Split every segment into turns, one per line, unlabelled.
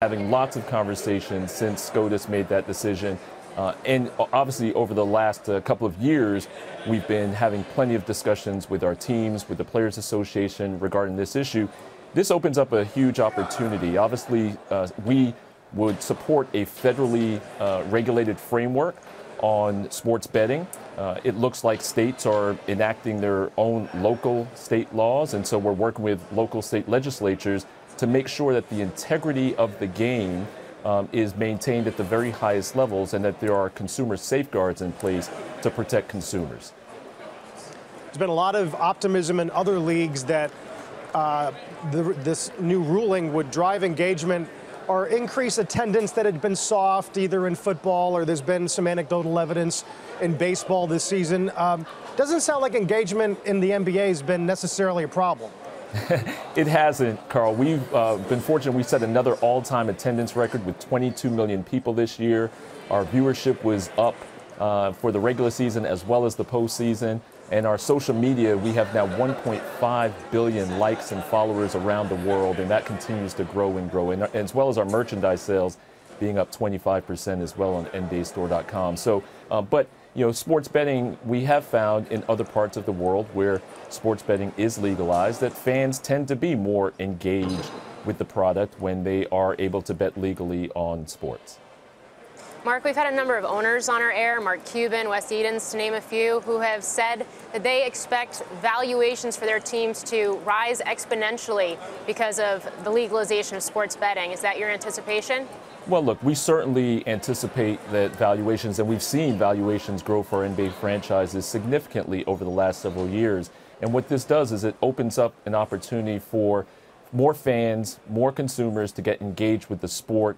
Having lots of conversations since SCOTUS made that decision. And obviously over the last couple of years, we've been having plenty of discussions with our teams, with the Players Association regarding this issue. This opens up a huge opportunity. Obviously, we would support a federally regulated framework on sports betting. It looks like states are enacting their own local state laws, and so we're working with local state legislatures to make sure that the integrity of the game is maintained at the very highest levels and that there are consumer safeguards in place to protect consumers.
There's been a lot of optimism in other leagues that this new ruling would drive engagement or increase attendance that had been soft either in football, or there's been some anecdotal evidence in baseball this season. Doesn't sound like engagement in the NBA has been necessarily a problem.
It hasn't, Carl. We've been fortunate. We set another all-time attendance record with 22 million people this year. Our viewership was up for the regular season as well as the postseason. And our social media, we have now 1.5 billion likes and followers around the world, and that continues to grow and grow, and as well as our merchandise sales being up 25% as well on NBAstore.com. So, but you know, sports betting, we have found in other parts of the world where sports betting is legalized that fans tend to be more engaged with the product when they are able to bet legally on sports.
Mark, we've had a number of owners on our air, Mark Cuban, Wes Edens, to name a few, who have said that they expect valuations for their teams to rise exponentially because of the legalization of sports betting. Is that your anticipation?
Well, look, we certainly anticipate that valuations, and we've seen valuations grow for NBA franchises significantly over the last several years. And what this does is it opens up an opportunity for more fans, more consumers to get engaged with the sport,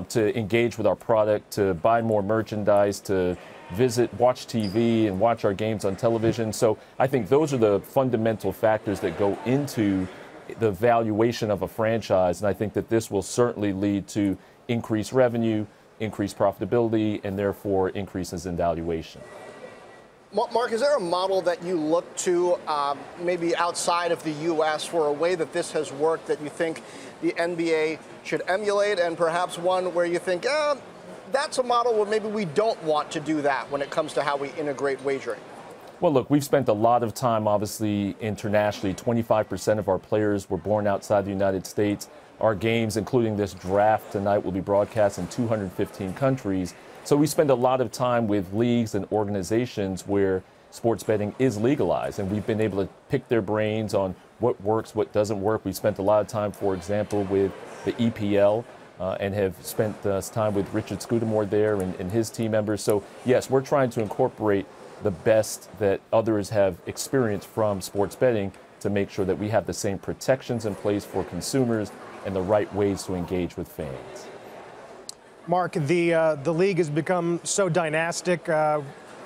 to engage with our product, to buy more merchandise, to visit, watch TV and watch our games on television. So I think those are the fundamental factors that go into the valuation of a franchise. And I think that this will certainly lead to increased revenue, increased profitability, and therefore increases in valuation.
Mark, is there a model that you look to maybe outside of the U.S. for a way that this has worked that you think the NBA should emulate, and perhaps one where you think, that's a model where maybe we don't want to do that when it comes to how we integrate wagering?
Well, look, we've spent a lot of time, obviously, internationally. 25% of our players were born outside the United States. Our games, including this draft tonight, will be broadcast in 215 countries. So we spend a lot of time with leagues and organizations where sports betting is legalized, and we've been able to pick their brains on what works, what doesn't work. We spent a lot of time, for example, with the EPL and have spent time with Richard Scudamore there and his team members. So, yes, we're trying to incorporate the best that others have experienced from sports betting to make sure that we have the same protections in place for consumers and the right ways to engage with fans.
Mark, the league has become so dynastic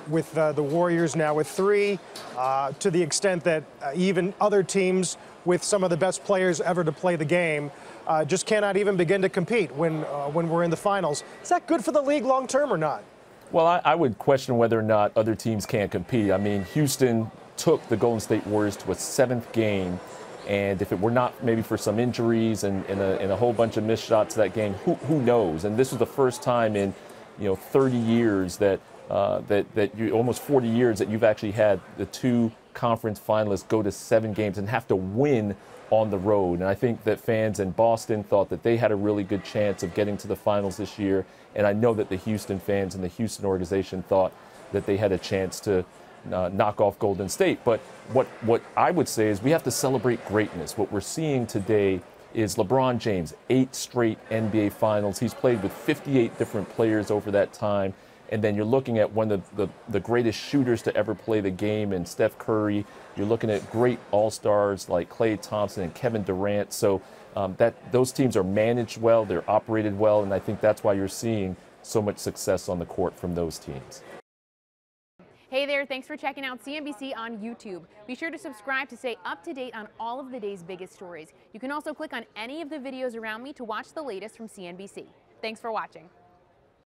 with the Warriors now with 3, to the extent that even other teams with some of the best players ever to play the game just cannot even begin to compete when we're in the finals. Is that good for the league long term or not?
Well, I would question whether or not other teams can't compete. I mean, Houston took the Golden State Warriors to a 7th game. And if it were not maybe for some injuries and a whole bunch of missed shots that game, who knows? And this was the first time in 30 years that almost 40 years that you've actually had the 2 conference finalists go to 7 games and have to win on the road. And I think that fans in Boston thought that they had a really good chance of getting to the finals this year. And I know that the Houston fans and the Houston organization thought that they had a chance to knock off Golden State. But what I would say is we have to celebrate greatness. What we're seeing today is LeBron James, 8 straight NBA finals. He's played with 58 different players over that time. And then you're looking at one of the greatest shooters to ever play the game in Steph Curry. You're looking at great all-stars like Klay Thompson and Kevin Durant. So those teams are managed well, they're operated well, and I think that's why you're seeing so much success on the court from those teams.
Hey there, thanks for checking out CNBC on YouTube. Be sure to subscribe to stay up to date on all of the day's biggest stories. You can also click on any of the videos around me to watch the latest from CNBC. Thanks for watching.